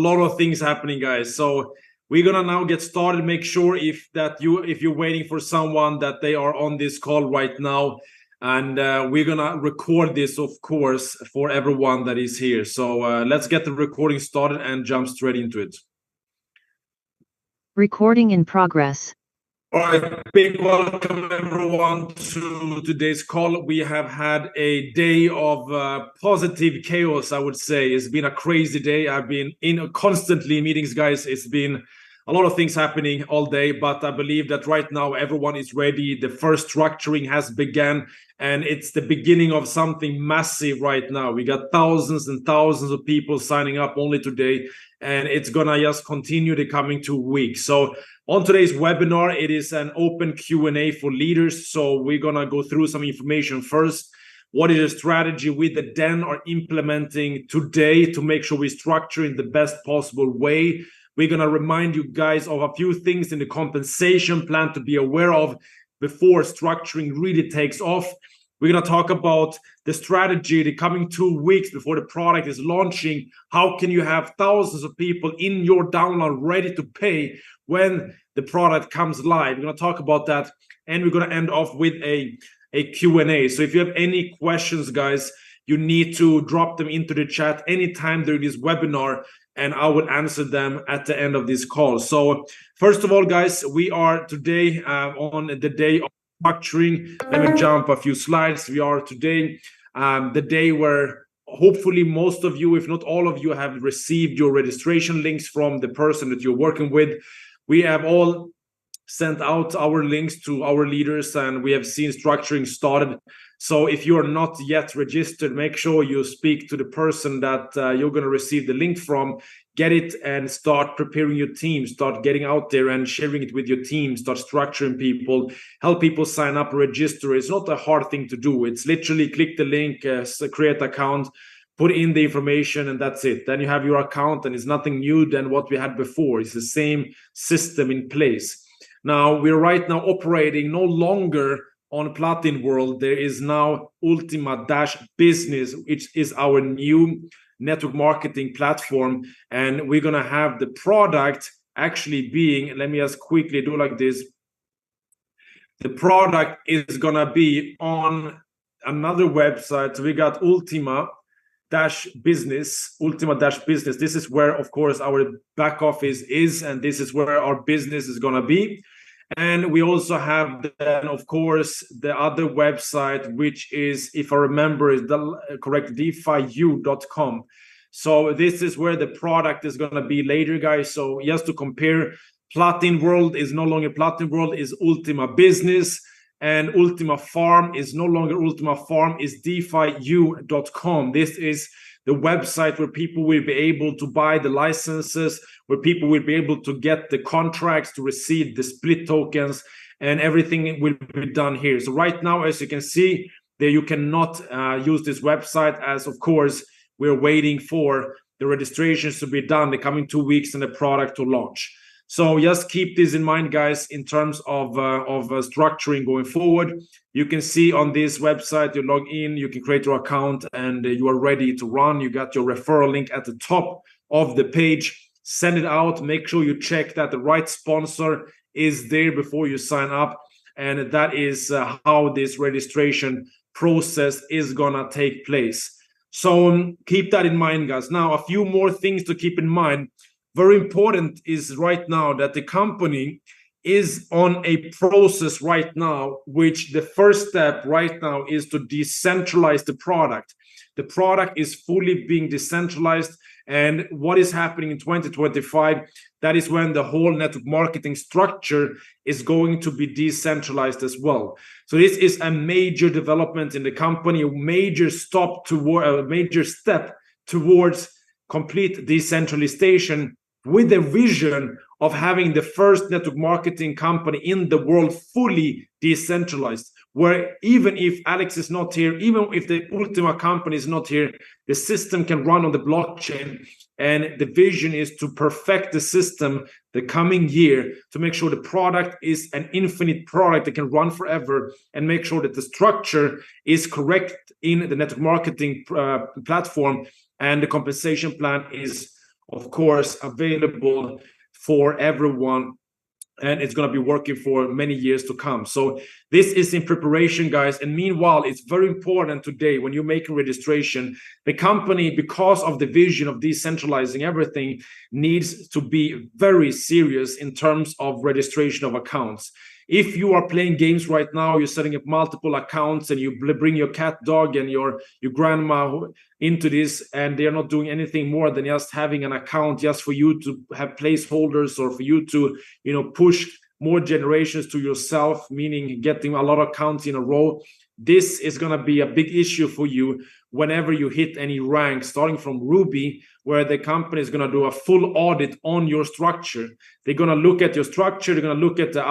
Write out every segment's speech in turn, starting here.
lot of things happening, guys. So we're gonna now get started. Make sure if you're waiting for someone, that they are on this call right now, and we're gonna record this, of course, for everyone that is here. So let's get the recording started and jump straight into it. Recording in progress. All right, big welcome everyone to today's call. We have had a day of positive chaos, I would say. It's been a crazy day. I've been constantly in meetings, guys. It's been a lot of things happening all day, but I believe that right now everyone is ready. The first structuring has begun, and it's the beginning of something massive right now. We got thousands and thousands of people signing up only today, and it's gonna just continue the coming 2 weeks. So on today's webinar, it is an open Q&A for leaders. So we're gonna go through some information first. What is the strategy we the Den are implementing today to make sure we structure in the best possible way? We're gonna remind you guys of a few things in the compensation plan to be aware of before structuring really takes off. We're gonna talk about the strategy the coming 2 weeks before the product is launching. How can you have thousands of people in your download ready to pay when the product comes live? We're gonna talk about that, and we're gonna end off with a Q&A. So if you have any questions, guys, you need to drop them into the chat anytime during this webinar, and I will answer them at the end of this call. So first of all, guys, we are today on the day of structuring. Let me jump a few slides. We are today the day where hopefully most of you, if not all of you, have received your registration links from the person that you're working with. We have all sent out our links to our leaders, and we have seen structuring started. So if you are not yet registered, make sure you speak to the person that you're going to receive the link from. Get it and start preparing your team. Start getting out there and sharing it with your team. Start structuring people. Help people sign up, register. It's not a hard thing to do. It's literally click the link, create account, put in the information, and that's it. Then you have your account, and it's nothing new than what we had before. It's the same system in place. Now, we're right now operating no longer on Platin World. There is now Ultima-Business, which is our new network marketing platform. And we're going to have the product actually being, let me just quickly do like this. The product is going to be on another website. So we got Ultima-Business. This is where, of course, our back office is, and this is where our business is going to be. And we also have then, of course, the other website, which is, if I remember, is the correct, 𝐓𝐸u.com. So this is where the product is going to be later, guys. So just to compare, Platin World is no longer Platin World, is Ultima Business, and Ultima Farm is no longer Ultima Farm, is 𝐓𝐸u.com. This is the website where people will be able to buy the licenses, where people will be able to get the contracts, to receive the split tokens, and everything will be done here. So right now, as you can see, there you cannot use this website, as of course we're waiting for the registrations to be done the coming 2 weeks and the product to launch. So just keep this in mind, guys, in terms of structuring going forward. You can see on this website, you log in, you can create your account, and you are ready to run. You got your referral link at the top of the page. Send it out. Make sure you check that the right sponsor is there before you sign up. And that is how this registration process is going to take place. So keep that in mind, guys. Now, a few more things to keep in mind. Very important is right now that the company is on a process right now, which the first step right now is to decentralize the product. The product is fully being decentralized. And what is happening in 2025, that is when the whole network marketing structure is going to be decentralized as well. So this is a major development in the company, a major step towards complete decentralization, with the vision of having the first network marketing company in the world fully decentralized, where even if Alex is not here, even if the Ultima company is not here, the system can run on the blockchain. And the vision is to perfect the system the coming year to make sure the product is an infinite product that can run forever, and make sure that the structure is correct in the network marketing platform, and the compensation plan is of course, available for everyone, and it's going to be working for many years to come. So this is in preparation, guys. And meanwhile, it's very important today when you make a registration, the company, because of the vision of decentralizing everything, needs to be very serious in terms of registration of accounts. If you are playing games right now, you're setting up multiple accounts and you bring your cat, dog, and your grandma into this, and they're not doing anything more than just having an account just for you to have placeholders or for you to, you know, push more generations to yourself, meaning getting a lot of accounts in a row. This is going to be a big issue for you whenever you hit any rank, starting from Ruby, where the company is going to do a full audit on your structure. They're going to look at your structure. They're going to look at the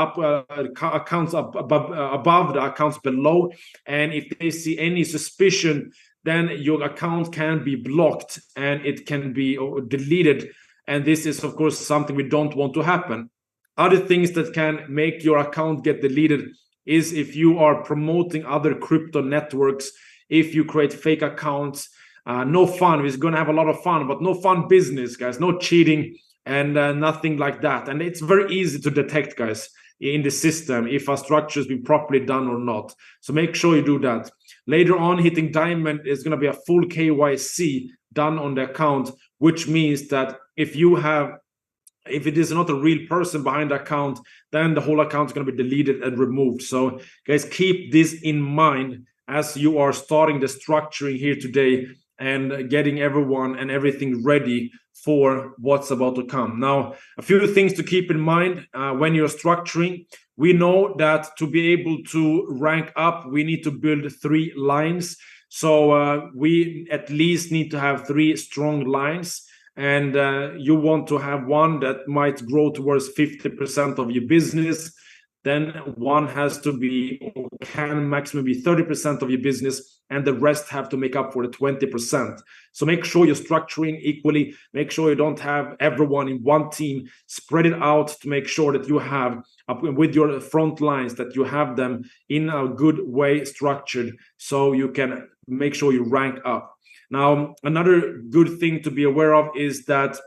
accounts above the accounts below. And if they see any suspicion, then your account can be blocked and it can be deleted. And this is, of course, something we don't want to happen. Other things that can make your account get deleted is if you are promoting other crypto networks, if you create fake accounts. No fun. We're going to have a lot of fun, but no fun business, guys. No cheating and nothing like that. And it's very easy to detect, guys, in the system if a structure has been properly done or not. So make sure you do that. Later on, hitting diamond is going to be a full KYC done on the account, which means that if it is not a real person behind the account, then the whole account is going to be deleted and removed. So guys, keep this in mind as you are starting the structuring here today and getting everyone and everything ready for what's about to come. Now, a few things to keep in mind when you're structuring. We know that to be able to rank up, we need to build 3 lines. So we at least need to have 3 strong lines. And you want to have one that might grow towards 50% of your business. Then one has to be, or can maximum be 30% of your business, and the rest have to make up for the 20%. So make sure you're structuring equally. Make sure you don't have everyone in one team. Spread it out to make sure that you have, with your front lines, that you have them in a good way structured so you can make sure you rank up. Now, another good thing to be aware of is that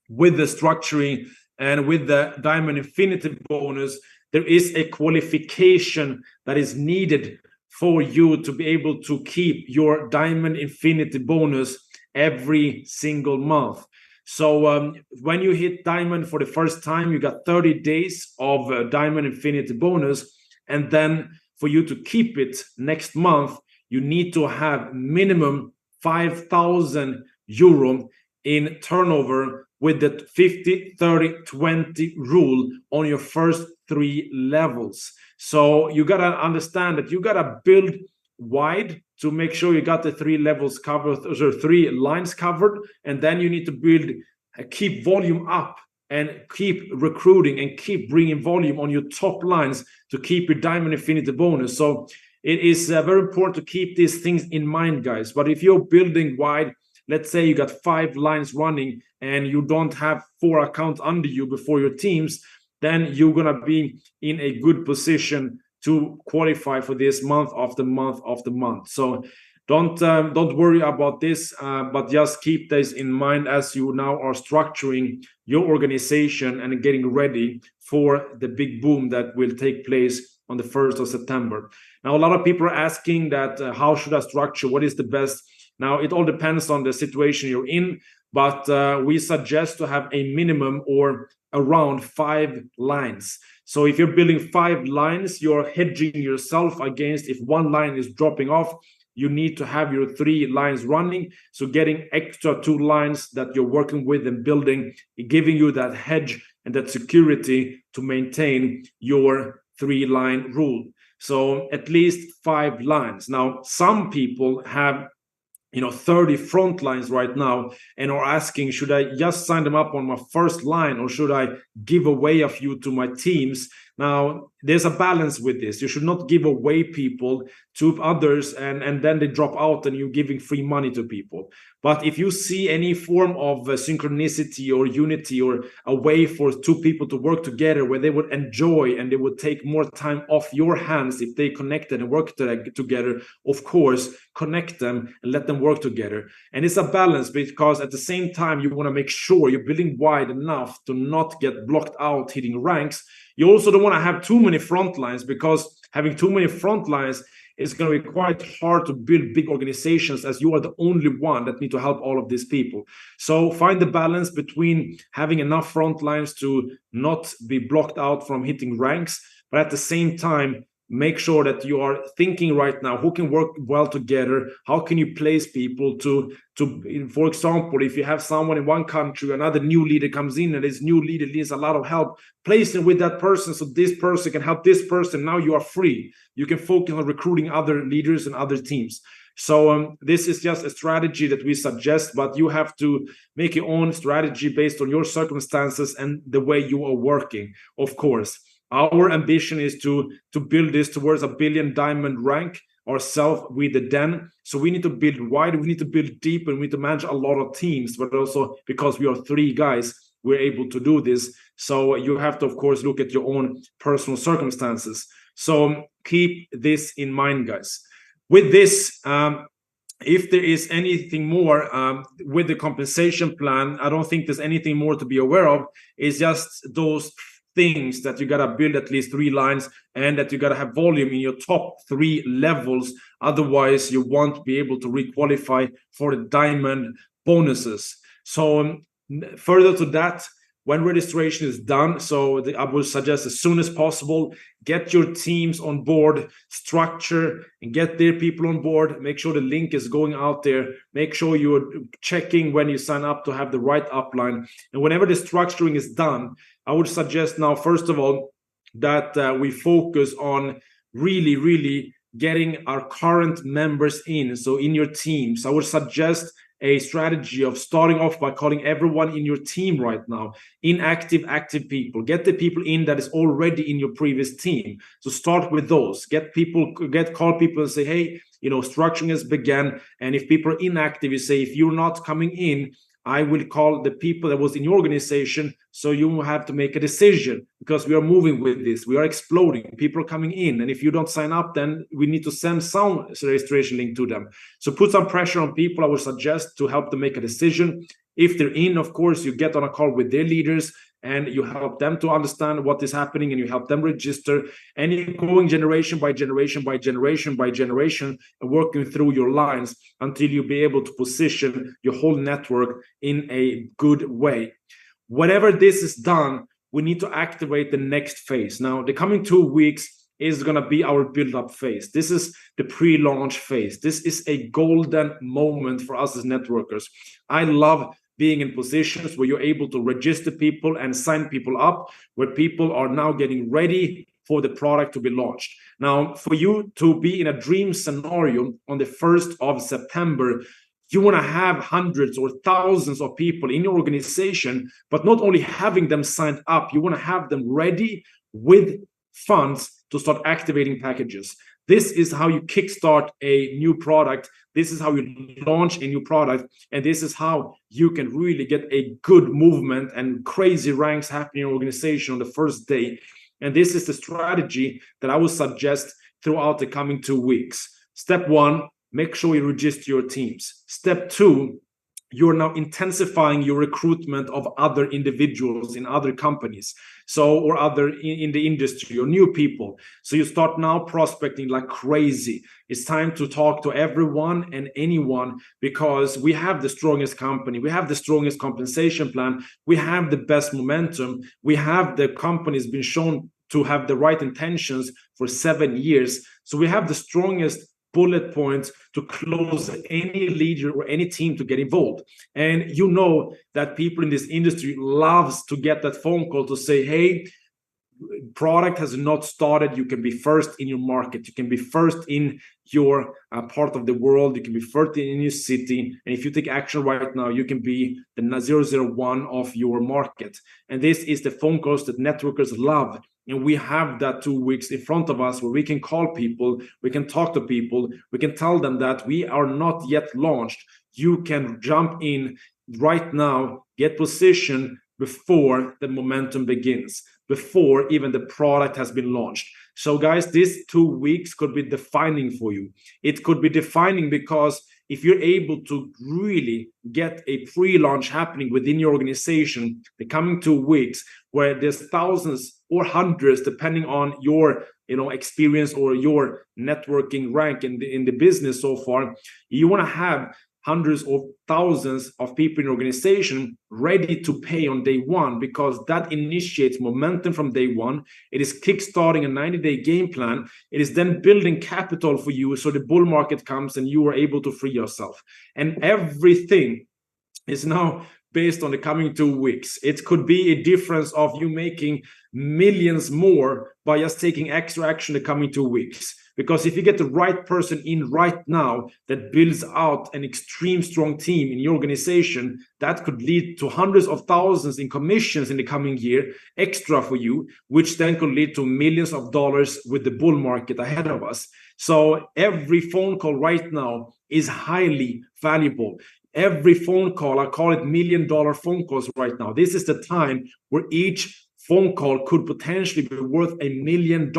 with the structuring and with the Diamond Infinity bonus, there is a qualification that is needed for you to be able to keep your Diamond Infinity bonus every single month. So when you hit Diamond for the first time, you got 30 days of Diamond Infinity bonus. And then for you to keep it next month, you need to have minimum 5,000 euro in turnover with the 50, 30, 20 rule on your first 3 levels. So you got to understand that you got to build wide to make sure you got the 3 levels covered, or 3 lines covered. And then you need to build, keep volume up and keep recruiting and keep bringing volume on your top lines to keep your Diamond Infinity bonus. So it is very important to keep these things in mind, guys. But if you're building wide, let's say you got 5 lines running and you don't have 4 accounts under you before your teams, then you're going to be in a good position to qualify for this month after month after month. So don't worry about this, but just keep this in mind as you now are structuring your organization and getting ready for the big boom that will take place on the 1st of September. Now, a lot of people are asking that how should I structure? What is the best? Now, it all depends on the situation you're in, but we suggest to have a minimum or around 5 lines. So if you're building 5 lines, you're hedging yourself against if one line is dropping off, you need to have your 3 lines running. So getting extra 2 lines that you're working with and building, giving you that hedge and that security to maintain your 3-line rule. So at least 5 lines. Now, some people have 30 front lines right now and are asking, should I just sign them up on my first line or should I give away a few to my teams Now, there's a balance with this. You should not give away people to others and then they drop out and you're giving free money to people. But if you see any form of synchronicity or unity or a way for two people to work together where they would enjoy and they would take more time off your hands if they connected and work together, of course, connect them and let them work together. And it's a balance, because at the same time, you want to make sure you're building wide enough to not get blocked out hitting ranks. You also don't want to have too many front lines, because having too many front lines is going to be quite hard to build big organizations, as you are the only one that need to help all of these people. So find the balance between having enough front lines to not be blocked out from hitting ranks, but at the same time, make sure that you are thinking right now, who can work well together? How can you place people to for example, if you have someone in one country, another new leader comes in and this new leader needs a lot of help, place them with that person so this person can help this person. Now you are free. You can focus on recruiting other leaders and other teams. So this is just a strategy that we suggest, but you have to make your own strategy based on your circumstances and the way you are working, of course. Our ambition is to build this towards a 1 billion diamond rank ourselves with the Den. So we need to build wide, we need to build deep, and we need to manage a lot of teams, but also because we are 3 guys, we're able to do this. So you have to, of course, look at your own personal circumstances. So keep this in mind, guys. With this, if there is anything more with the compensation plan, I don't think there's anything more to be aware of. It's just those things that you gotta build at least 3 lines, and that you gotta have volume in your top 3 levels. Otherwise, you won't be able to requalify for the diamond bonuses. So further to that, when registration is done, so I would suggest as soon as possible, get your teams on board, structure, and get their people on board. Make sure the link is going out there. Make sure you're checking when you sign up to have the right upline. And whenever the structuring is done, I would suggest now, first of all, that we focus on really getting our current members in. So in your teams, I would suggest a strategy of starting off by calling everyone in your team right now, inactive, active people. Get the people in that is already in your previous team. So start with those. Call people and say, hey, structuring has begun. And if people are inactive, you say, if you're not coming in, I will call the people that was in your organization, so you will have to make a decision, because we are moving with this. We are exploding. People are coming in. And if you don't sign up, then we need to send some registration link to them. So put some pressure on people, I would suggest, to help them make a decision. If they're in, of course, you get on a call with their leaders and you help them to understand what is happening, and you help them register, and you're going generation by generation by generation by generation and working through your lines until you'll be able to position your whole network in a good way. Whenever this is done, we need to activate the next phase. Now, the coming 2 weeks is going to be our build-up phase. This is the pre-launch phase. This is a golden moment for us as networkers. I love being in positions where you're able to register people and sign people up, where people are now getting ready for the product to be launched. Now, for you to be in a dream scenario on the 1st of September, you want to have hundreds or thousands of people in your organization, but not only having them signed up, you want to have them ready with funds to start activating packages. This is how you kickstart a new product. This is how you launch a new product. And this is how you can really get a good movement and crazy ranks happening in your organization on the first day. And this is the strategy that I would suggest throughout the coming 2 weeks. Step 1, make sure you register your teams. Step 2, you're now intensifying your recruitment of other individuals in other companies, or other in the industry, or new people. So you start now prospecting like crazy. It's time to talk to everyone and anyone, because we have the strongest company, we have the strongest compensation plan, we have the best momentum, we have the companies been shown to have the right intentions for 7 years. So we have the strongest bullet points to close any leader or any team to get involved. And you know that people in this industry loves to get that phone call to say, hey, product has not started. You can be first in your market. You can be first in your part of the world. You can be first in your city. And if you take action right now, you can be the 001 of your market. And this is the phone calls that networkers love. and we have that 2 weeks in front of us where we can call people, we can talk to people, we can tell them that we are not yet launched. You can jump in right now, get positioned before the momentum begins, before even the product has been launched. So guys, this 2 weeks could be defining for you. It could be defining because if you're able to really get a pre-launch happening within your organization the coming 2 weeks, where there's thousands or hundreds, depending on your experience or your networking rank in the business so far, you want to have hundreds or thousands of people in your organization ready to pay on day one, because that initiates momentum from day one. It is kickstarting a 90-day game plan. It is then building capital for you so the bull market comes and you are able to free yourself. And everything is now based on the coming 2 weeks. It could be a difference of you making millions more by just taking extra action the coming 2 weeks. Because if you get the right person in right now that builds out an extreme strong team in your organization, that could lead to hundreds of thousands in commissions in the coming year extra for you, which then could lead to millions of dollars with the bull market ahead of us. So every phone call right now is highly valuable. Every phone call, I call it $1 million phone calls right now. This is the time where each phone call could potentially be worth $1 million.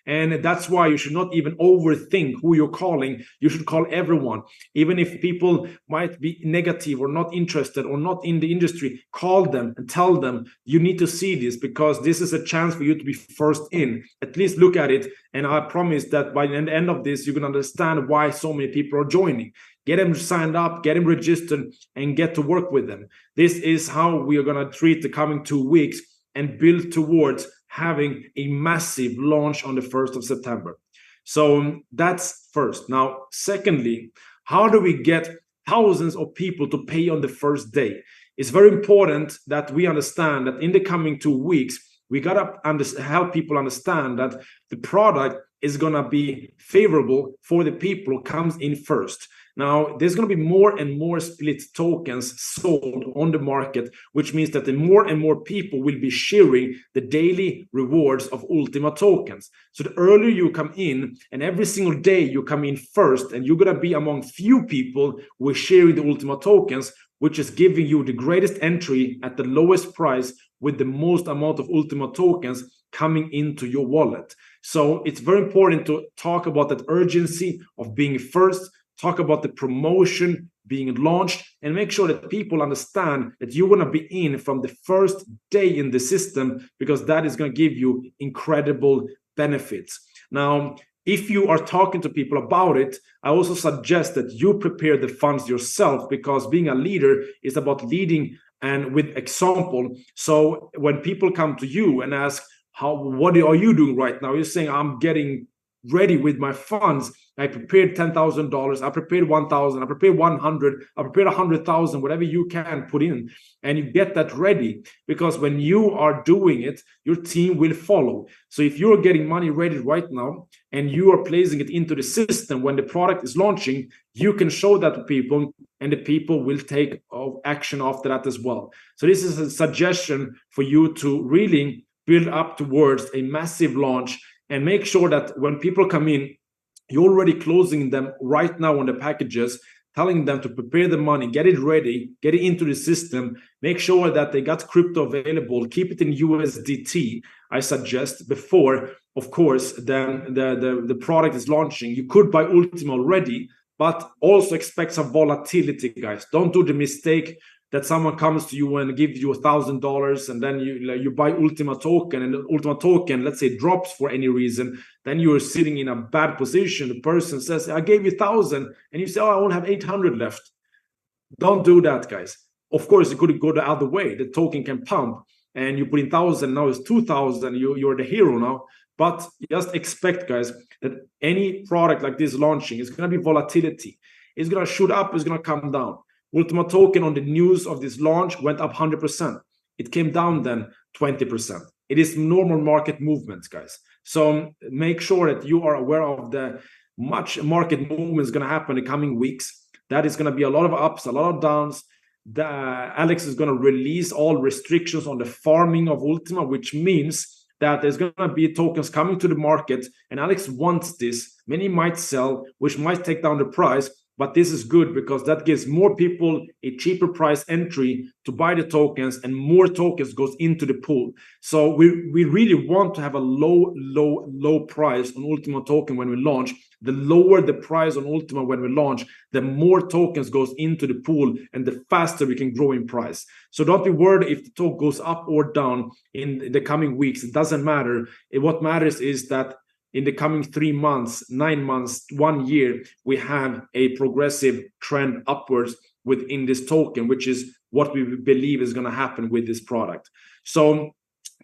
And that's why you should not even overthink who you're calling. You should call everyone. Even if people might be negative or not interested or not in the industry, call them and tell them you need to see this, because this is a chance for you to be first in. At least look at it. And I promise that by the end of this, you can understand why so many people are joining. Get them signed up, get them registered, and get to work with them. This is how we are going to treat the coming 2 weeks and build towards having a massive launch on the 1st of September. So that's first. Now, secondly, how do we get thousands of people to pay on the first day? It's very important that we understand that in the coming 2 weeks, we got to help people understand that the product is going to be favorable for the people who comes in first. Now, there's going to be more and more split tokens sold on the market, which means that the more and more people will be sharing the daily rewards of Ultima tokens. So the earlier you come in, and every single day you come in first, and you're going to be among few people who are sharing the Ultima tokens, which is giving you the greatest entry at the lowest price with the most amount of Ultima tokens coming into your wallet. So it's very important to talk about that urgency of being first, talk about the promotion being launched, and make sure that people understand that you want to be in from the first day in the system, because that is going to give you incredible benefits. Now, if you are talking to people about it, I also suggest that you prepare the funds yourself, because being a leader is about leading and with example. So when people come to you and ask, what are you doing right now? You're saying, I'm getting ready with my funds. I prepared $10,000. I prepared 1,000. I prepared 100. I prepared 100,000. Whatever you can put in, and you get that ready. Because when you are doing it, your team will follow. So if you're getting money ready right now and you are placing it into the system when the product is launching, you can show that to people, and the people will take action after that as well. So this is a suggestion for you to really build up towards a massive launch, and make sure that when people come in, you're already closing them right now on the packages, telling them to prepare the money, get it ready, get it into the system, make sure that they got crypto available, keep it in USDT, I suggest, before, of course, then the product is launching. You could buy Ultima already, but also expect some volatility, guys. Don't do the mistake that someone comes to you and gives you $1,000, and then you buy Ultima token, and the Ultima token, let's say, drops for any reason. Then you're sitting in a bad position. The person says, I gave you 1,000, and you say, oh, I only have 800 left. Don't do that, guys. Of course, it could go the other way. The token can pump, and you put in 1,000, now it's 2,000. You're the hero now. But just expect, guys, that any product like this launching is going to be volatility. It's going to shoot up, it's going to come down. Ultima token on the news of this launch went up 100%. It came down then 20%. It is normal market movements, guys. So make sure that you are aware of the much market movements going to happen in the coming weeks. That is going to be a lot of ups, a lot of downs. Alex is going to release all restrictions on the farming of Ultima, which means that there's going to be tokens coming to the market, and Alex wants this. Many might sell, which might take down the price, but this is good because that gives more people a cheaper price entry to buy the tokens, and more tokens goes into the pool. So we really want to have a low price on Ultima token when we launch. The lower the price on Ultima when we launch, the more tokens goes into the pool and the faster we can grow in price. So don't be worried if the token goes up or down in the coming weeks. It doesn't matter. What matters is that in the coming 3 months, 9 months, 1 year, we have a progressive trend upwards within this token, which is what we believe is going to happen with this product. So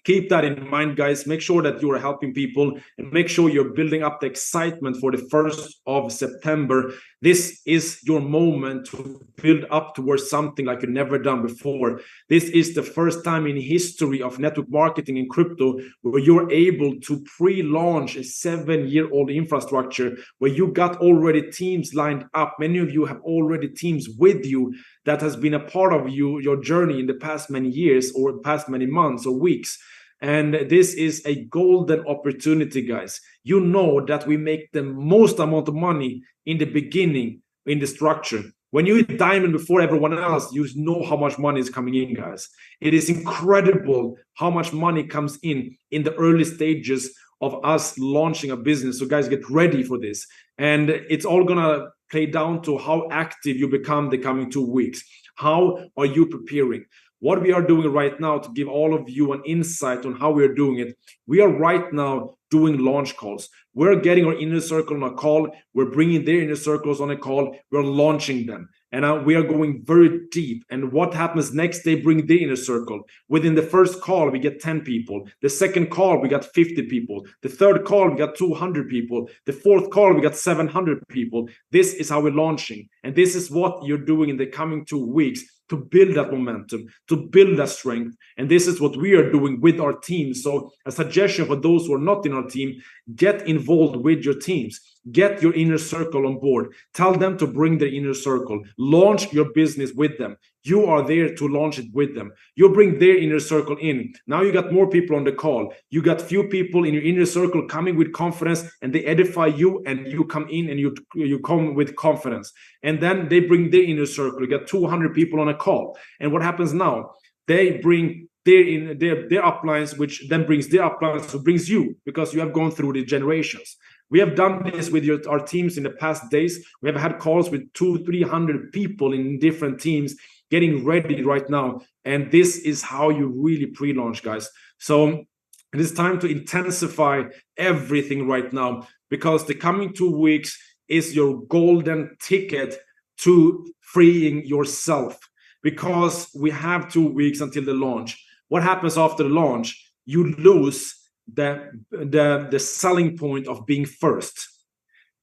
keep that in mind, guys. Make sure that you are helping people, and make sure you're building up the excitement for the 1st of September. This is your moment to build up towards something like you've never done before. This is the first time in history of network marketing in crypto where you're able to pre-launch a 7-year-old infrastructure, where you got already teams lined up. Many of you have already teams with you that has been a part of your journey in the past many years or past many months or weeks. And this is a golden opportunity, guys. You know that we make the most amount of money in the beginning in the structure. When you hit diamond before everyone else, you know how much money is coming in, guys. It is incredible how much money comes in the early stages of us launching a business. So guys, get ready for this. And it's all gonna play down to how active you become the coming 2 weeks. How are you preparing? What we are doing right now, to give all of you an insight on how we are doing it, we are right now doing launch calls. We're getting our inner circle on a call. We're bringing their inner circles on a call. We're launching them. And we are going very deep. And what happens next, they bring the inner circle. Within the first call, we get 10 people. The second call, we got 50 people. The third call, we got 200 people. The fourth call, we got 700 people. This is how we're launching. And this is what you're doing in the coming 2 weeks to build that momentum, to build that strength. And this is what we are doing with our team. So a suggestion for those who are not in our team, get involved with your teams. Get your inner circle on board. Tell them to bring their inner circle. Launch your business with them. You are there to launch it with them. You bring their inner circle in. Now you got more people on the call. You got few people in your inner circle coming with confidence, and they edify you, and you come in and you come with confidence. And then they bring their inner circle. You got 200 people on a call. And what happens now? They bring their uplines, which then brings their uplines, who brings you, because you have gone through the generations. We have done this with our teams in the past days. We have had calls with 200-300 people in different teams getting ready right now. And this is how you really pre-launch, guys. So it is time to intensify everything right now, because the coming 2 weeks is your golden ticket to freeing yourself, because we have 2 weeks until the launch. What happens after the launch? You lose the selling point of being first.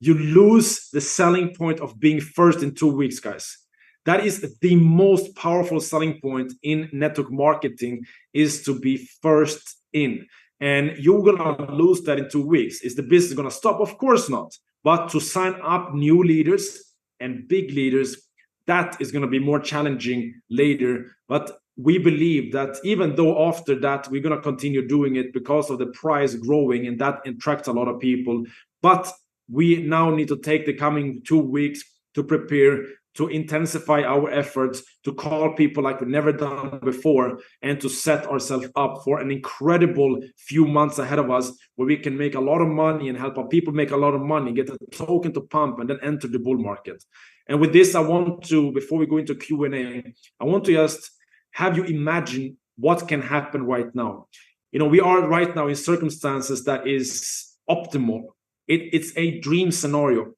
You lose the selling point of being first in 2 weeks, guys. That is the most powerful selling point in network marketing, is to be first in. And you're gonna lose that in 2 weeks. Is the business gonna stop? Of course not. But to sign up new leaders and big leaders, that is gonna be more challenging later. But we believe that even though after that we're going to continue doing it because of the price growing, and that attracts a lot of people, but we now need to take the coming 2 weeks to prepare, to intensify our efforts, to call people like we've never done before, and to set ourselves up for an incredible few months ahead of us, where we can make a lot of money and help our people make a lot of money, get a token to pump, and then enter the bull market. And with this, I want to, before we go into Q&A, I want to just have you imagine what can happen right now. You know, we are right now in circumstances that is optimal. It's a dream scenario.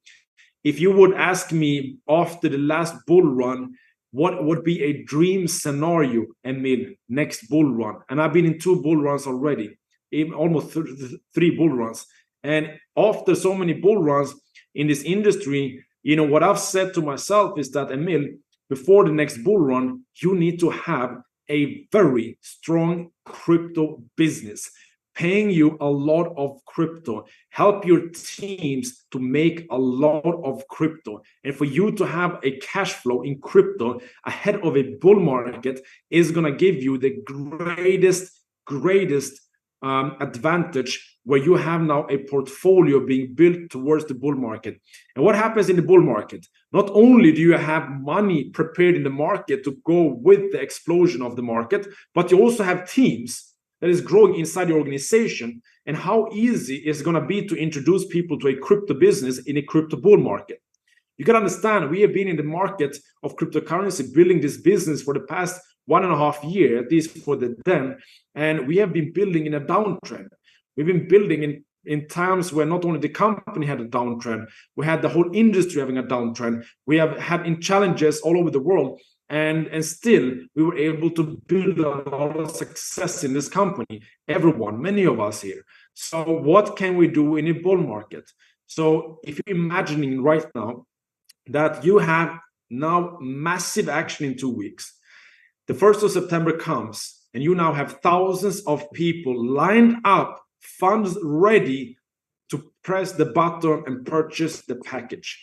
If you would ask me after the last bull run, what would be a dream scenario, Emil, next bull run? And I've been in 2 bull runs already, almost 3 bull runs. And after so many bull runs in this industry, you know, what I've said to myself is that, Emil, before the next bull run, you need to have a very strong crypto business, paying you a lot of crypto, help your teams to make a lot of crypto. And for you to have a cash flow in crypto ahead of a bull market is going to give you the greatest advantage where you have now a portfolio being built towards the bull market. And what happens in the bull market? Not only do you have money prepared in the market to go with the explosion of the market, but you also have teams that is growing inside the organization. And how easy is it going to be to introduce people to a crypto business in a crypto bull market? You can understand, we have been in the market of cryptocurrency, building this business for the past 1.5 years, at least for the then, and we have been building in a downtrend. We've been building in times where not only the company had a downtrend, we had the whole industry having a downtrend. We have had in challenges all over the world, and still we were able to build a lot of success in this company. Everyone, many of us here. So what can we do in a bull market? So if you're imagining right now that you have now massive action in 2 weeks, the 1st of September comes, and you now have thousands of people lined up, funds ready to press the button and purchase the package.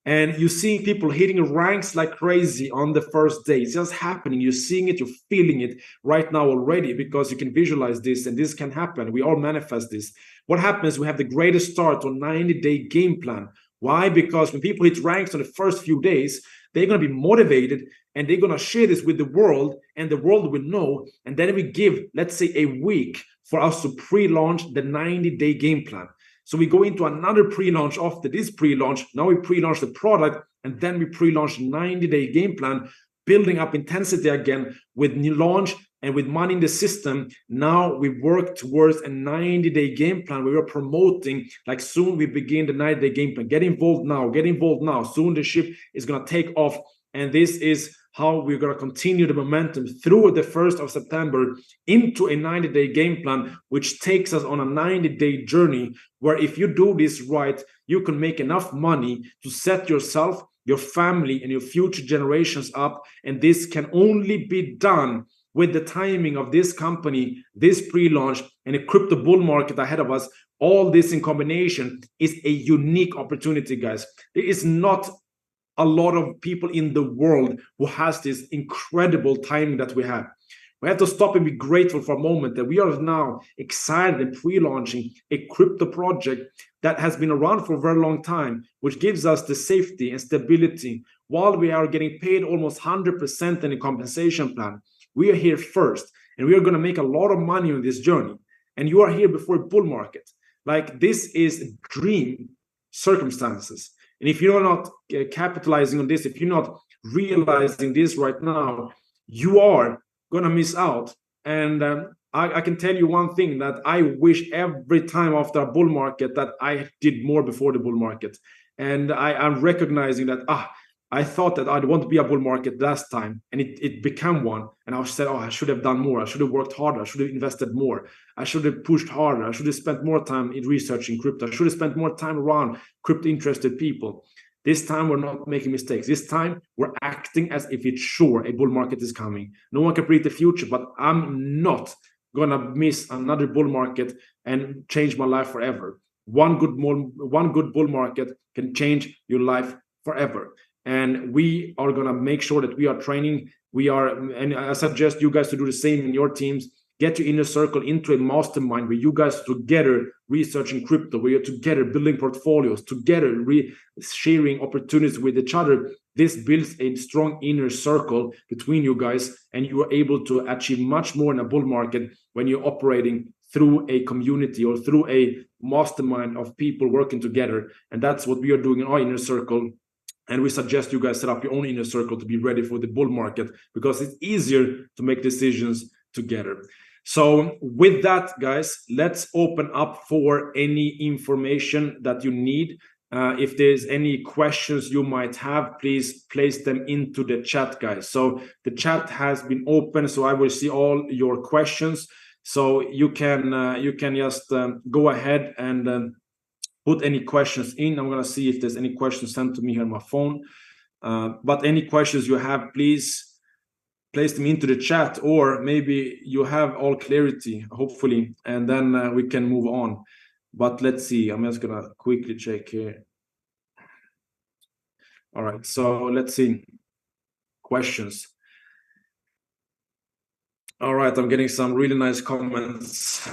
And you're seeing people hitting ranks like crazy on the first day. It's just happening. You're seeing it, you're feeling it right now already, because you can visualize this, and this can happen. We all manifest this. What happens? We have the greatest start on 90-day game plan. Why? Because when people hit ranks on the first few days, they're going to be motivated, and they're going to share this with the world, and the world will know. And then we give, let's say, a week for us to pre-launch the 90-day game plan. So we go into another pre-launch after this pre-launch. Now we pre-launch the product, and then we pre-launch 90-day game plan, building up intensity again with new launch and with money in the system. Now we work towards a 90-day game plan. We are promoting, like, soon we begin the 90-day game plan. Get involved now, get involved now. Soon the ship is going to take off. And this is how we're going to continue the momentum through the 1st of September into a 90-day game plan, which takes us on a 90-day journey, where if you do this right, you can make enough money to set yourself, your family, and your future generations up. And this can only be done with the timing of this company, this pre-launch, and a crypto bull market ahead of us. All this in combination is a unique opportunity, guys. There is not a lot of people in the world who has this incredible timing that we have. We have to stop and be grateful for a moment that we are now excited and pre-launching a crypto project that has been around for a very long time, which gives us the safety and stability while we are getting paid almost 100% in a compensation plan. We are here first, and we are going to make a lot of money on this journey. And you are here before a bull market. Like, this is dream circumstances. And if you're not capitalizing on this, if you're not realizing this right now, you are going to miss out. And I can tell you one thing, that I wish every time after a bull market that I did more before the bull market. And I'm recognizing that, I thought that I'd want to be a bull market last time, and it became one. And I said, I should have done more. I should have worked harder. I should have invested more. I should have pushed harder. I should have spent more time in researching crypto. I should have spent more time around crypto-interested people. This time, we're not making mistakes. This time, we're acting as if it's sure a bull market is coming. No one can predict the future, but I'm not going to miss another bull market and change my life forever. One good bull market can change your life forever. And we are going to make sure that we are training. And I suggest you guys to do the same in your teams. Get your inner circle into a mastermind where you guys together researching crypto, where you're together building portfolios, together sharing opportunities with each other. This builds a strong inner circle between you guys, and you are able to achieve much more in a bull market when you're operating through a community or through a mastermind of people working together. And that's what we are doing in our inner circle. And we suggest you guys set up your own inner circle to be ready for the bull market, because it's easier to make decisions together. So with that, guys, let's open up for any information that you need. If there's any questions you might have, please place them into the chat, guys. So the chat has been open, so I will see all your questions. So you can just go ahead and put any questions in. I'm going to see if there's any questions sent to me here on my phone. But any questions you have, please place them into the chat, or maybe you have all clarity, hopefully, and then we can move on. But let's see. I'm just going to quickly check here. All right. So let's see. Questions. All right, I'm getting some really nice comments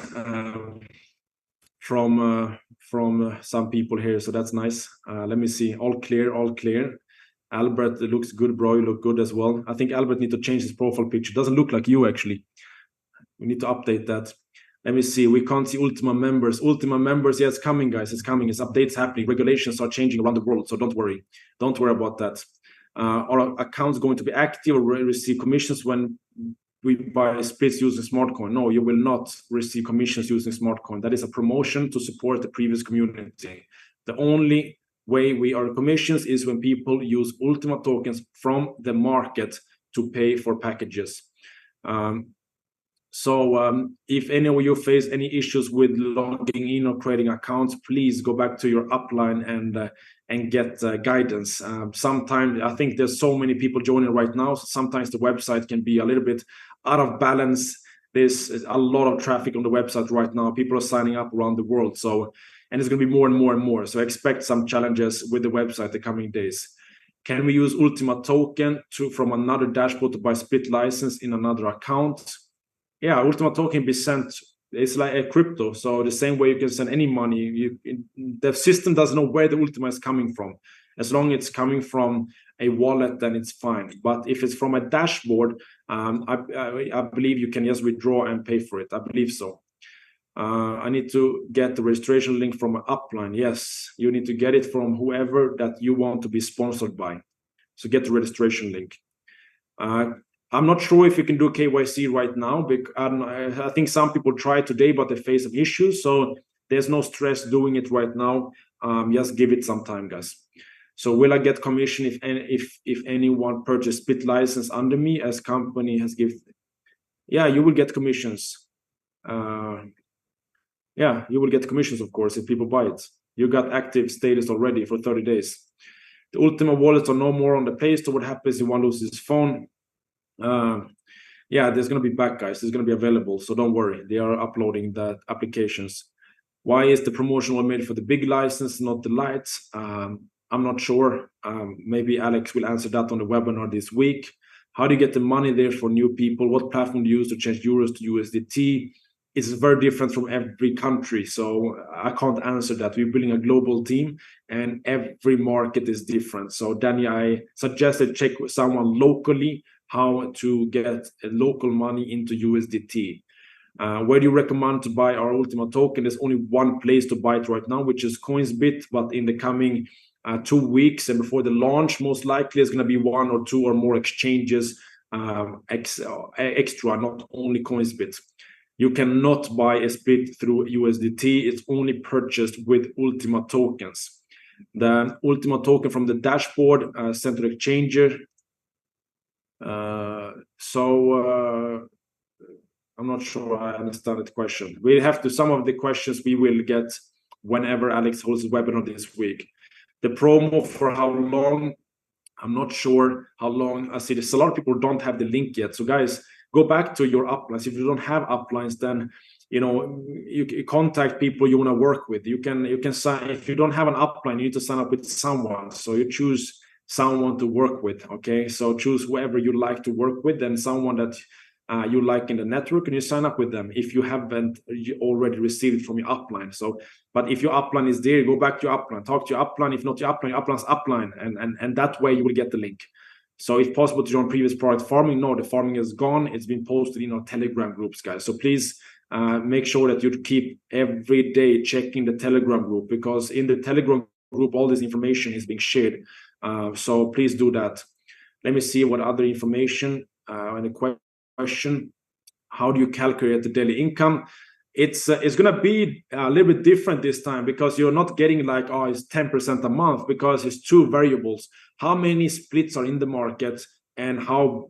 from some people here, so that's nice. Let me see. All clear, all clear. Albert, it looks good, bro. You look good as well. I think Albert need to change his profile picture. Doesn't look like you, actually. We need to update that. Let me see. We can't see Ultima members. Ultima members, yeah, it's coming, guys. It's coming. It's updates happening. Regulations are changing around the world, so don't worry. Don't worry about that. Our accounts going to be active or receive commissions when we buy splits using SmartCoin? No, you will not receive commissions using SmartCoin. That is a promotion to support the previous community. The only way we earn commissions is when people use Ultima tokens from the market to pay for packages. If any of you face any issues with logging in or creating accounts, please go back to your upline and get guidance. Sometimes I think there's so many people joining right now, so sometimes the website can be a little bit out of balance. There's a lot of traffic on the website right now. People are signing up around the world, and it's going to be more and more and more. So expect some challenges with the website the coming days. Can we use Ultima token from another dashboard to buy split license in another account? Yeah, Ultima token be sent. It's like a crypto, so the same way you can send any money. The system doesn't know where the Ultima is coming from. As long as it's coming from a wallet, then it's fine. But if it's from a dashboard, I believe you can just withdraw and pay for it. I believe so. I need to get the registration link from an upline. Yes, you need to get it from whoever that you want to be sponsored by. So get the registration link. I'm not sure if you can do KYC right now, because I think some people try today, but they face some issues. So there's no stress doing it right now. Just give it some time, guys. So will I get commission if anyone purchase split license under me as company has given? Yeah, you will get commissions. Yeah, you will get commissions, of course, if people buy it. You got active status already for 30 days. The Ultima wallets are no more on the Play Store. What happens if one loses his phone? Yeah, there's going to be back, guys. It's going to be available, so don't worry. They are uploading the applications. Why is the promotion only made for the big license, not the lights? I'm not sure. Maybe Alex will answer that on the webinar this week. How do you get the money there for new people? What platform do you use to change euros to USDT? It's very different from every country, so I can't answer that. We're building a global team, and every market is different. So Danny, I suggested check with someone locally how to get local money into USDT. Where do you recommend to buy our Ultima token? There's only one place to buy it right now, which is Coinsbit, but in the coming 2 weeks and before the launch, most likely it's going to be 1 or 2 or more exchanges extra, not only Coinsbit. You cannot buy a split through USDT. It's only purchased with Ultima tokens. The Ultima token from the dashboard sent to the exchanger. I'm not sure I understand the question. We have to, some of the questions we will get whenever Alex holds his webinar this week. The promo for how long? I'm not sure how long. I see there's a lot of people don't have the link yet. So guys, go back to your uplines. If you don't have uplines, then you contact people you want to work with. You can sign. If you don't have an upline, you need to sign up with someone. So you choose someone to work with. Okay, so choose whoever you like to work with, and someone that you like in the network, and you sign up with them if you haven't already received it from your upline. So, but if your upline is there, go back to your upline, talk to your upline. If not your upline, your upline's upline, and that way you will get the link. So if possible to join previous product farming, no, the farming is gone. It's been posted in our Telegram groups, guys. So please make sure that you keep every day checking the Telegram group, because in the Telegram group, all this information is being shared. So please do that. Let me see what other information and the question. How do you calculate the daily income? It's going to be a little bit different this time, because you're not getting like, oh, it's 10% a month, because it's 2 variables. How many splits are in the market, and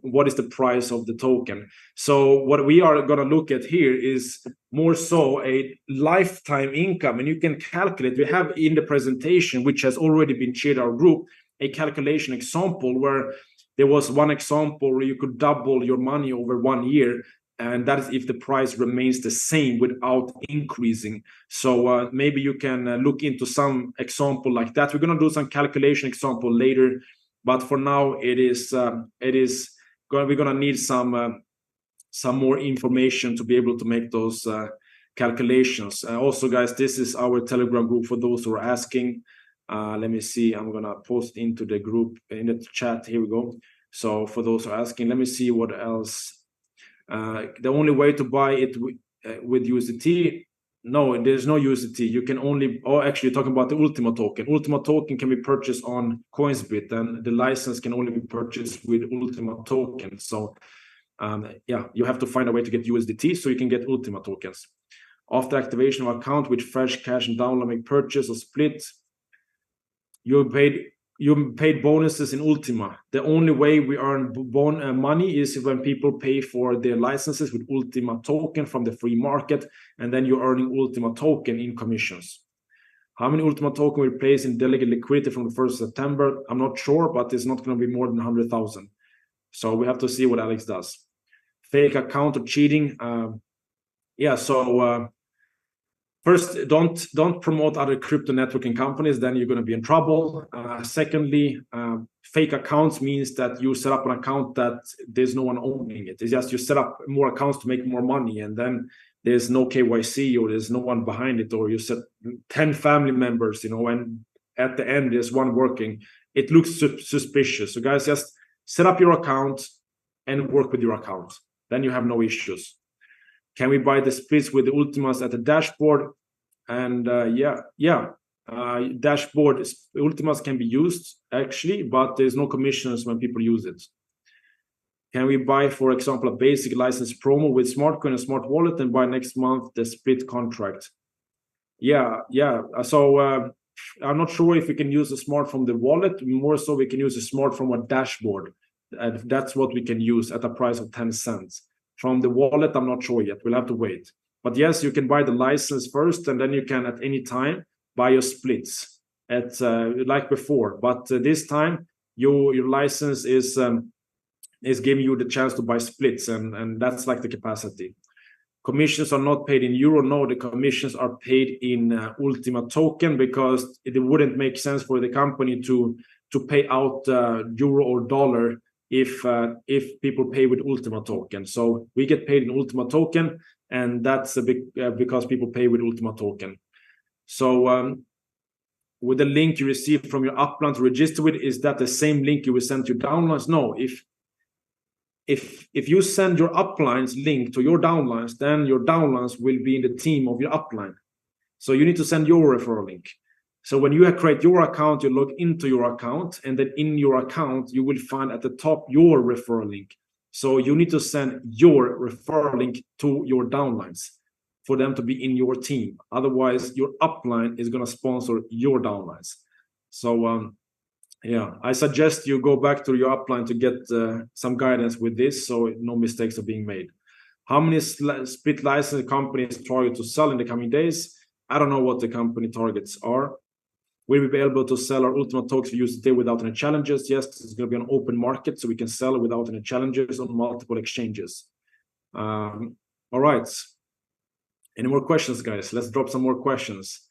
what is the price of the token? So what we are going to look at here is more so a lifetime income, and you can calculate. We have in the presentation, which has already been shared our group, a calculation example where there was one example where you could double your money over 1 year, and that is if the price remains the same without increasing. So maybe you can look into some example like that. We're going to do some calculation example later, but for now we're going to need some some more information to be able to make those calculations. Also, guys, this is our Telegram group for those who are asking. Let me see. I'm gonna post into the group in the chat. Here we go. So for those who are asking, let me see what else. The only way to buy it with USDT. No, there's no USDT. You can only, oh, actually, you're talking about the Ultima token. Ultima token can be purchased on Coinsbit, and the license can only be purchased with Ultima token. So, yeah, you have to find a way to get USDT so you can get Ultima tokens. After activation of account with fresh cash and download, make purchase or split, you paid bonuses in Ultima. The only way we earn money is when people pay for their licenses with Ultima token from the free market, and then you're earning Ultima token in commissions. How many Ultima token will place in delegate liquidity from the 1st of September? I'm not sure, but it's not going to be more than 100,000. So we have to see what Alex does. Fake account or cheating. Yeah, so first, don't promote other crypto networking companies, then you're going to be in trouble. Secondly, fake accounts means that you set up an account that there's no one owning it. It's just you set up more accounts to make more money, and then there's no KYC or there's no one behind it, or you set 10 family members, you know, and at the end there's one working. It looks suspicious. So guys, just set up your account and work with your account. Then you have no issues. Can we buy the splits with the Ultimas at the dashboard? And dashboard Ultimas can be used actually, but there's no commissions when people use it. Can we buy, for example, a basic license promo with smart coin and smart wallet and buy next month the split contract? Yeah. So I'm not sure if we can use a smart from the wallet. More so, we can use a smart from a dashboard. That's what we can use at a price of 10 cents. From the wallet, I'm not sure yet. We'll have to wait. But yes, you can buy the license first, and then you can at any time buy your splits at like before. But this time, your license is giving you the chance to buy splits, and that's like the capacity. Commissions are not paid in euro. No, the commissions are paid in Ultima token, because it wouldn't make sense for the company to pay out euro or dollar if people pay with Ultima token. So we get paid in Ultima token, and that's a big because people pay with Ultima token. So with the link you receive from your upline to register with, is that the same link you will send to your downlines? No, if you send your upline's link to your downlines, then your downlines will be in the team of your upline. So you need to send your referral link. So when you create your account, you log into your account, and then in your account, you will find at the top your referral link. So you need to send your referral link to your downlines for them to be in your team. Otherwise, your upline is going to sponsor your downlines. So yeah, I suggest you go back to your upline to get some guidance with this, so no mistakes are being made. How many split license companies target to sell in the coming days? I don't know what the company targets are. Will we be able to sell our Ultima tokens for USDT without any challenges? Yes, it's going to be an open market, so we can sell it without any challenges on multiple exchanges. All right. Any more questions, guys? Let's drop some more questions.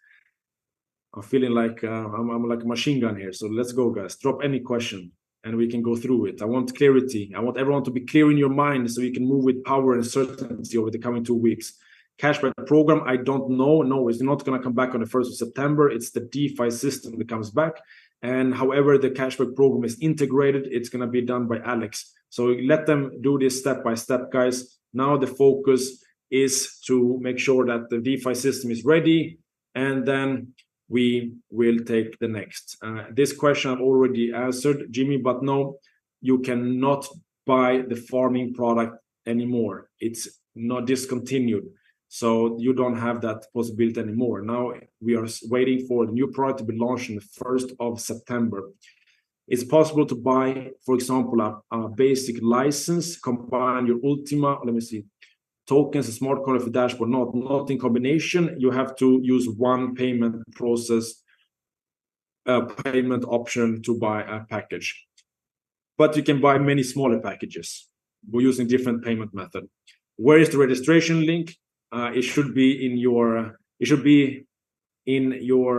I'm feeling like I'm like a machine gun here. So let's go, guys. Drop any question and we can go through it. I want clarity. I want everyone to be clear in your mind so you can move with power and certainty over the coming 2 weeks. Cashback program, I don't know. No, it's not going to come back on the 1st of September. It's the DeFi system that comes back. And however the cashback program is integrated, it's going to be done by Alex. So let them do this step by step, guys. Now the focus is to make sure that the DeFi system is ready, and then we will take the next. This question I've already answered, Jimmy, but no, you cannot buy the farming product anymore. It's not discontinued. So you don't have that possibility anymore. Now we are waiting for the new product to be launched on the 1st of September. It's possible to buy, for example, a basic license, combine your Ultima, let me see, tokens, a smart contract for dashboard, not in combination. You have to use one payment process, payment option to buy a package. But you can buy many smaller packages. We're using different payment method. Where is the registration link? It should be in in your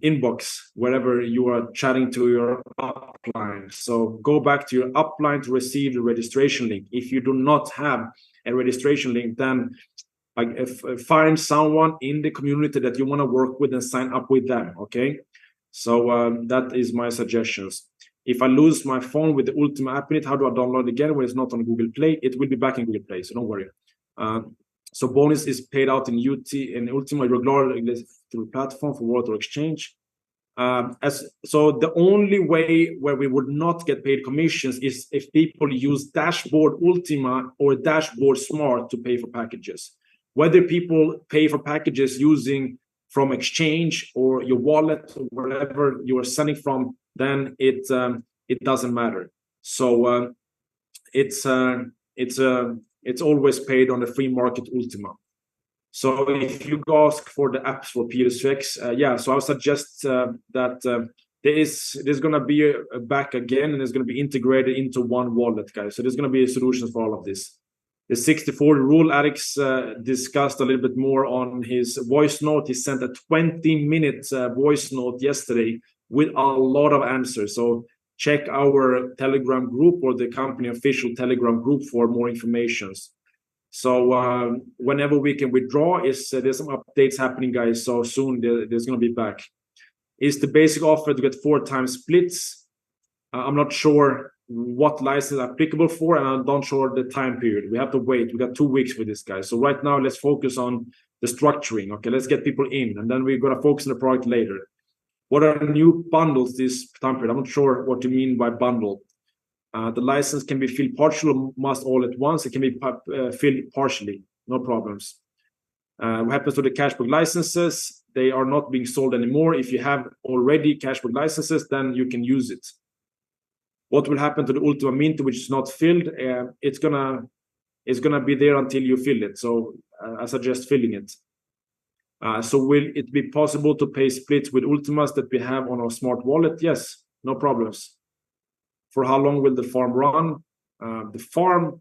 inbox wherever you are chatting to your upline. So go back to your upline to receive the registration link. If you do not have a registration link, then find someone in the community that you want to work with and sign up with them. Okay, so that is my suggestions. If I lose my phone with the Ultima app in it, how do I download it again when it's not on Google Play? It will be back in Google Play, so don't worry. So bonus is paid out in UT and Ultima regularly through platform for wallet or exchange. So the only way where we would not get paid commissions is if people use Dashboard Ultima or Dashboard Smart to pay for packages. Whether people pay for packages using from exchange or your wallet or wherever you are sending from, then it doesn't matter. So it's always paid on the free market Ultima. So if you ask for the apps for PLSX, yeah, so I would suggest that there's going to be a back again, and it's going to be integrated into one wallet, guys. So there's going to be a solution for all of this. The 60/40 rule, Alex discussed a little bit more on his voice note. He sent a 20-minute voice note yesterday with a lot of answers. So check our Telegram group or the company official Telegram group for more information. So whenever we can withdraw, there's some updates happening, guys. So soon there's going to be back. Is the basic offer to get 4 times splits? I'm not sure what license applicable for, and I'm not sure the time period. We have to wait. We got 2 weeks for this, guys. So right now, let's focus on the structuring. Okay, let's get people in, and then we're going to focus on the product later. What are new bundles this time period? I'm not sure what you mean by bundle. The license can be filled partially or must all at once. It can be filled partially, no problems. What happens to the cashback licenses? They are not being sold anymore. If you have already cashback licenses, then you can use it. What will happen to the Ultima Mint, which is not filled? It's gonna be there until you fill it. So I suggest filling it. So will it be possible to pay splits with Ultimas that we have on our smart wallet? Yes, no problems. For how long will the farm run? The farm,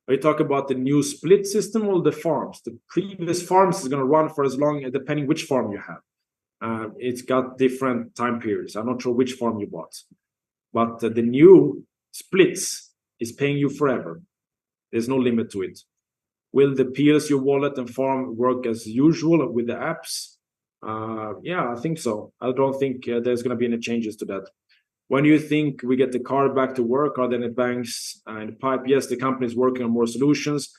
are you talking about the new split system or the farms? The previous farms is going to run for as long, depending which farm you have. It's got different time periods. I'm not sure which farm you bought. But the new splits is paying you forever. There's no limit to it. Will the PLSU wallet and farm work as usual with the apps? Yeah, I think so. I don't think there's going to be any changes to that. When do you think we get the car back to work? Are there any banks in the pipe? Yes, the company is working on more solutions.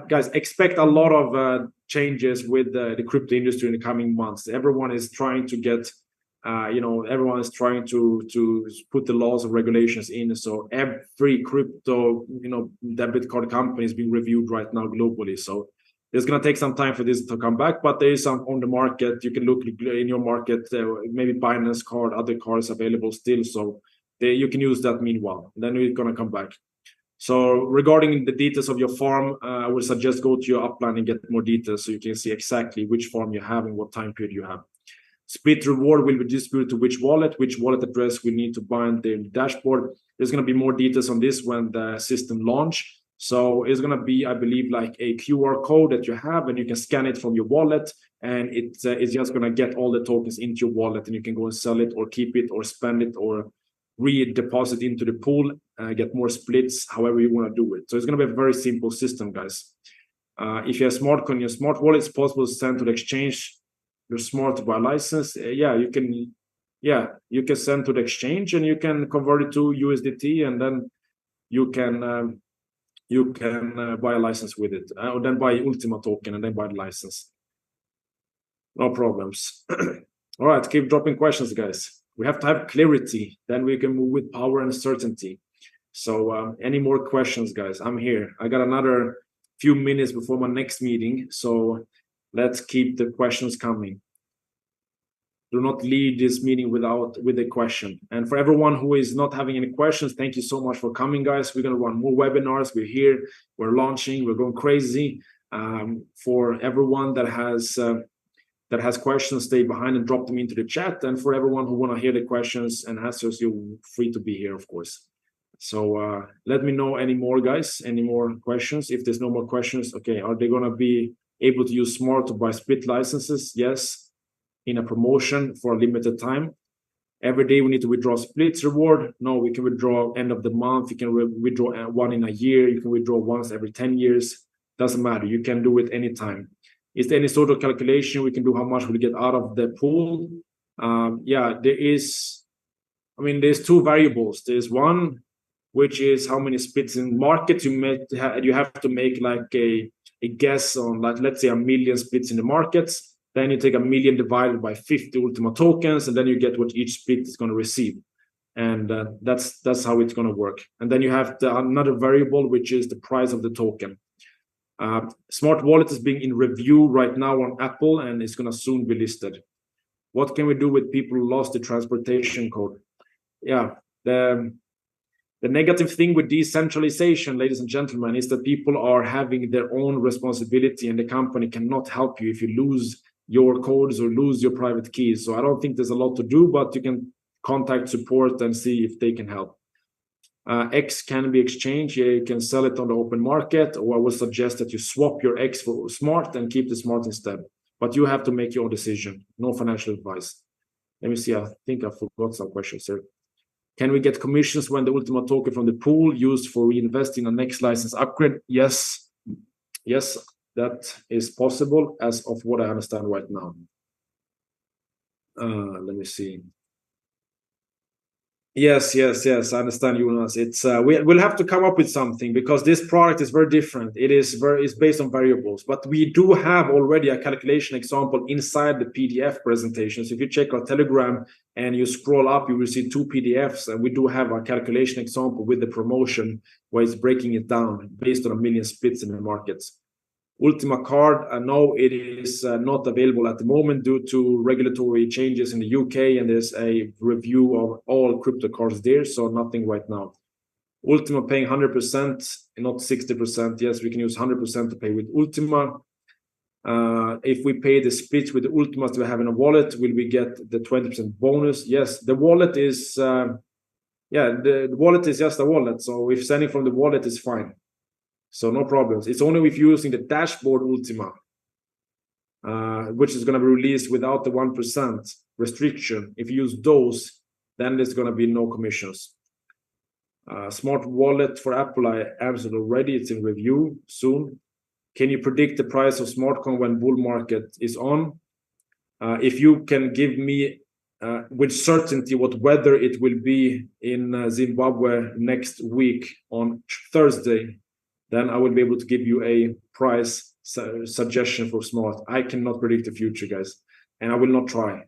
Guys, expect a lot of changes with the crypto industry in the coming months. Everyone is trying to get, everyone is trying to put the laws and regulations in. So every crypto, debit card company is being reviewed right now globally. So it's going to take some time for this to come back, but there is some on the market. You can look in your market, maybe Binance card, other cards available still. So you can use that meanwhile. Then we're going to come back. So regarding the details of your farm, I would suggest go to your upline and get more details so you can see exactly which farm you have and what time period you have. Split reward will be distributed to which wallet address we need to bind the dashboard. There's going to be more details on this when the system launch. So it's going to be, I believe, like a QR code that you have, and you can scan it from your wallet, and it's just going to get all the tokens into your wallet, and you can go and sell it or keep it or spend it or redeposit into the pool, get more splits, however you want to do it. So it's going to be a very simple system, guys. If you have smart coin, your smart wallet, it's possible to send to the exchange your smart buy license. You can send to the exchange, and you can convert it to USDT, and then you can buy a license with it, or then buy Ultima token and then buy the license. No problems. All right, keep dropping questions, guys. We have to have clarity, then we can move with power and certainty. So any more questions, guys? I'm here. I got another few minutes before my next meeting, so let's keep the questions coming. Do not leave this meeting with a question. And for everyone who is not having any questions, thank you so much for coming, guys. We're going to run more webinars. We're here. We're launching. We're going crazy. For everyone that has questions, stay behind and drop them into the chat. And for everyone who want to hear the questions and answers, you're free to be here, of course. So let me know any more, guys. Any more questions? If there's no more questions, okay. Are they going to be able to use Smart to buy split licenses? Yes. in a promotion for a limited time. Every day we need to withdraw splits reward. No, we can withdraw end of the month. You can withdraw one in a year. You can withdraw once every 10 years. Doesn't matter. You can do it anytime. Is there any sort of calculation we can do how much we get out of the pool? Yeah, there is. I mean, there's two variables. There's one, which is how many splits in markets you have to make like a guess on, like, let's say 1 million splits in the markets. Then you take 1 million divided by 50 Ultima tokens, and then you get what each split is going to receive. And that's how it's going to work. And then you have another variable, which is the price of the token. Smart Wallet is being in review right now on Apple, and it's going to soon be listed. What can we do with people who lost the transportation code? Yeah, the negative thing with decentralization, ladies and gentlemen, is that people are having their own responsibility, and the company cannot help you if you lose your codes or lose your private keys. So I don't think there's a lot to do, but you can contact support and see if they can help. X can be exchanged. Yeah, you can sell it on the open market, or I would suggest that you swap your X for Smart and keep the Smart instead. But you have to make your own decision. No financial advice. Let me see. I think I forgot some questions here. Can we get commissions when the Ultima token from the pool used for reinvesting on next license upgrade? Yes. Yes, that is possible as of what I understand right now. Let me see. Yes, I understand, Jonas. It's we'll have to come up with something, because this product is very different. It's based on variables, but we do have already a calculation example inside the PDF presentation. So if you check our Telegram and you scroll up, you will see 2 PDFs, and we do have a calculation example with the promotion where it's breaking it down based on 1 million splits in the markets. Ultima card, no, it is not available at the moment due to regulatory changes in the UK, and there's a review of all crypto cards there, so nothing right now. Ultima paying 100%, not 60%. Yes, we can use 100% to pay with Ultima. If we pay the splits with the Ultimas we have in a wallet, will we get the 20% bonus? Yes, the wallet is, the wallet is just a wallet. So if sending from the wallet is fine. So no problems. It's only if you're using the dashboard Ultima, which is going to be released without the 1% restriction. If you use those, then there's going to be no commissions. Smart wallet for Apple, I answered already. It's in review soon. Can you predict the price of SmartCoin when bull market is on? If you can give me with certainty what weather it will be in Zimbabwe next week on Thursday, then I will be able to give you a price suggestion for Smart. I cannot predict the future, guys, and I will not try.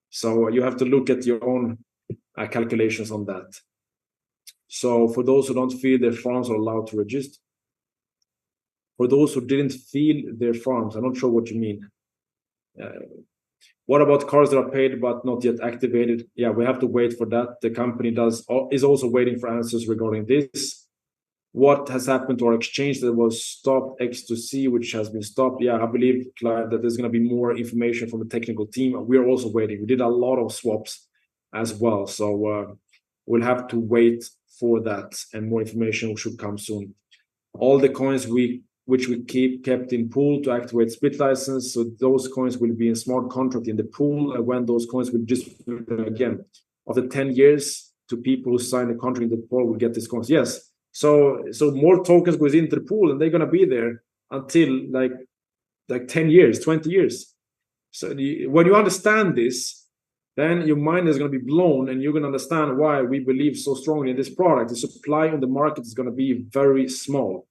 So you have to look at your own calculations on that. So for those who don't feel their farms are allowed to register, for those who didn't feel their farms, I'm not sure what you mean. What about cards that are paid but not yet activated? Yeah, we have to wait for that. The company is also waiting for answers regarding this. What has happened to our exchange that was stopped, X2C, which has been stopped? Yeah, I believe, Clive, that there's going to be more information from the technical team. We're also waiting. We did a lot of swaps as well. So we'll have to wait for that, and more information should come soon. All the coins which we kept in pool to activate split license. So those coins will be in smart contract in the pool. And when those coins will distribute again, after 10 years, to people who sign the contract in the pool will get these coins. Yes. So more tokens goes into the pool, and they're gonna be there until like 10 years, 20 years. So when you understand this, then your mind is gonna be blown, and you're gonna understand why we believe so strongly in this product. The supply on the market is gonna be very small.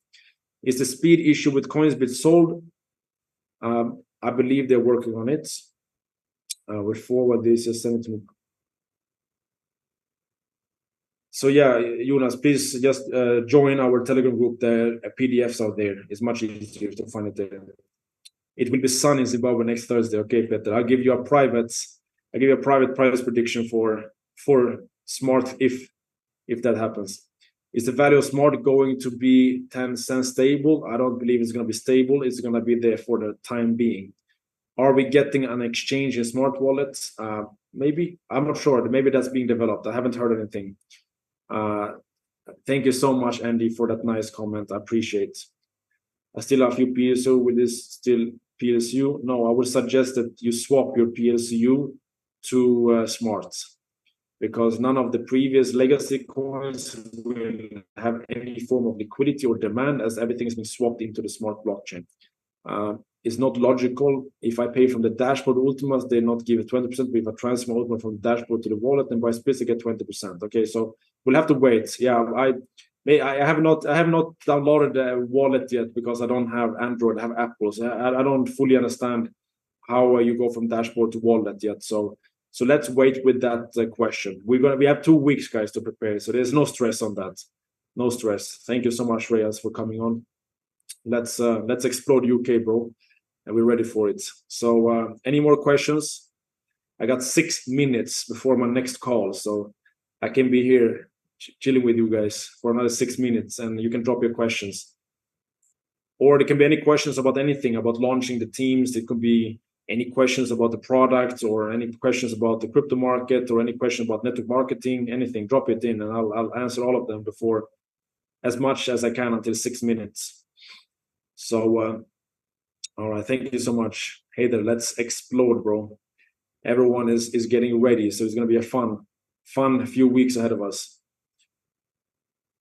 Is the speed issue with coins being sold? I believe they're working on it. We'll forward this. Just send it to me. So yeah, Jonas, please just join our Telegram group. The PDFs are there. It's much easier to find it there. It will be sunny in Zimbabwe next Thursday. Okay, Peter. I'll give you a private price prediction for Smart if that happens. Is the value of Smart going to be 10 cents stable? I don't believe it's going to be stable. It's going to be there for the time being. Are we getting an exchange in Smart wallets? Maybe. I'm not sure. Maybe that's being developed. I haven't heard anything. Thank you so much, Andy, for that nice comment. I appreciate. I still have a few PSO with this still PLCU? No, I would suggest that you swap your PLCU to smart, because none of the previous legacy coins will have any form of liquidity or demand, as everything has been swapped into the smart blockchain. It's not logical. If I pay from the dashboard Ultimas, they not give it 20%, but if I transfer Ultima from the dashboard to the wallet and buy splits, I get 20%. Okay, so we'll have to wait. Yeah, I have not downloaded the wallet yet because I don't have Android, I have Apple. So I don't fully understand how you go from dashboard to wallet yet. So let's wait with that question. We have 2 weeks, guys, to prepare. So there's no stress on that. No stress. Thank you so much, Reyes, for coming on. Let's explode UK, bro, and we're ready for it. So any more questions? I got 6 minutes before my next call, so I can be here chilling with you guys for another 6 minutes, and you can drop your questions. Or there can be any questions about anything, about launching the teams. It could be any questions about the product, or any questions about the crypto market, or any question about network marketing, anything. Drop it in, and I'll answer all of them before, as much as I can, until 6 minutes. So, all right, thank you so much. Hey there, let's explode, bro. Everyone is getting ready, so it's gonna be a fun few weeks ahead of us.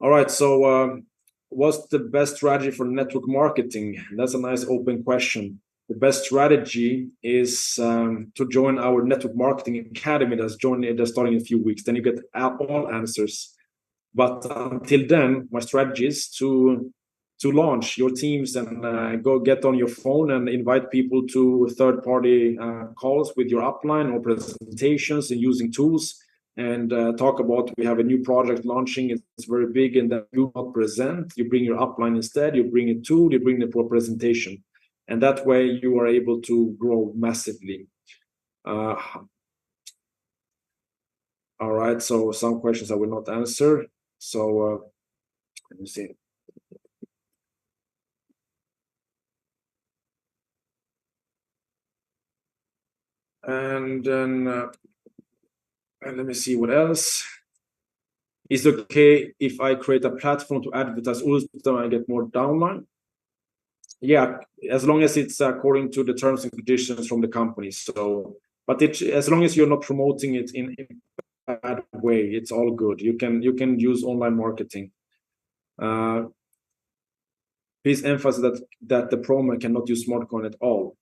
All right, so what's the best strategy for network marketing? That's a nice open question. The best strategy is to join our network marketing academy that's starting in a few weeks. Then you get all answers. But until then, my strategy is to launch your teams and go get on your phone and invite people to third-party calls with your upline or presentations and using tools, and talk about, we have a new project launching, it's very big, and that you not present, you bring your upline instead, you bring a tool, you bring it for presentation, and that way you are able to grow massively. All right, so some questions I will not answer. So let me see. And then let me see what else. Is it okay if I create a platform to advertise Ultima and I get more downline? Yeah, as long as it's according to the terms and conditions from the company. So, but as long as you're not promoting it in a bad way, it's all good. You can use online marketing. Please emphasize that the promo cannot use SmartCoin at all.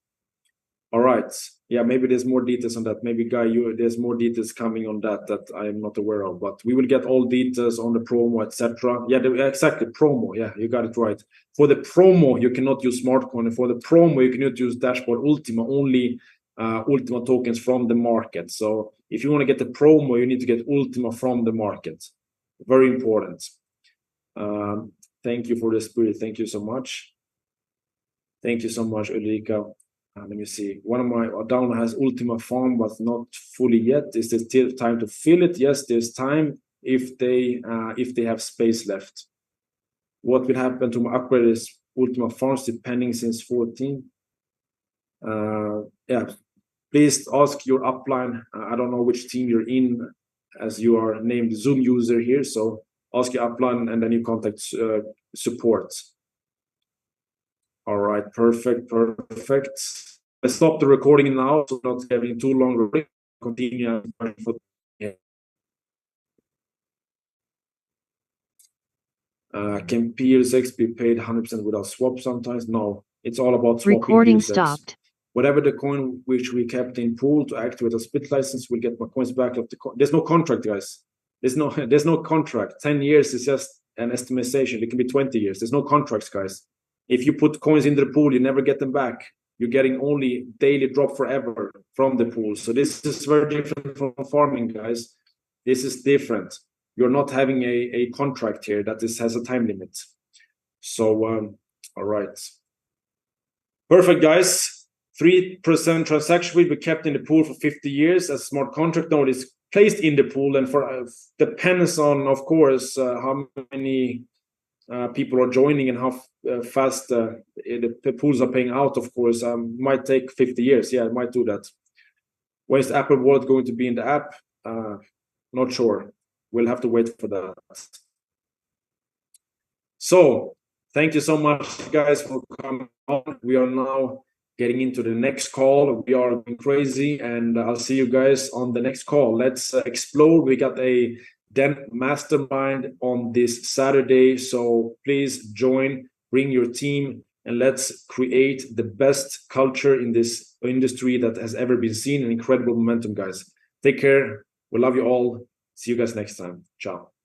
All right. Yeah, maybe there's more details on that. Maybe Guy, there's more details coming on that I am not aware of. But we will get all details on the promo, etc. Yeah, exactly, promo. Yeah, you got it right. For the promo, you cannot use SmartCoin. And for the promo, you cannot use Dashboard Ultima. Only Ultima tokens from the market. So if you want to get the promo, you need to get Ultima from the market. Very important. Thank you for the spirit. Thank you so much. Thank you so much, Ulrika. Let me see. One of my down has Ultima farm, but not fully yet. Is there still time to fill it? Yes, there's time if they have space left. What will happen to my upgrade is Ultima farms depending since 14. Yeah, please ask your upline. I don't know which team you're in, as you are named Zoom user here. So ask your upline and then you contact support. All right, perfect. I stop the recording now, so not having too long. Continue. Can PLCX be paid 100% without swap sometimes? No, it's all about swapping. Recording PLCX. Stopped. Whatever the coin which we kept in pool to activate a split license, we'll get my coins back. There's no contract, guys. There's no contract. 10 years is just an estimation. It can be 20 years. There's no contracts, guys. If you put coins into the pool, you never get them back. You're getting only daily drop forever from the pool. So this is very different from farming, guys. This is different. You're not having a contract here that has a time limit. So, all right. Perfect, guys. 3% transaction will be kept in the pool for 50 years as a smart contract node is placed in the pool, and for depends on, of course, how many people are joining and how fast the pools are paying out. Of course, might take 50 years. Yeah, it might do that. When is the Apple Wallet going to be in the app? Not sure. We'll have to wait for that. So, thank you so much, guys, for coming on. We are now getting into the next call. We are going crazy, and I'll see you guys on the next call. Let's explode. We got a Den mastermind on this Saturday, so please join, bring your team, and let's create the best culture in this industry that has ever been seen. An incredible momentum, guys. Take care. We love you all. See you guys next time. Ciao.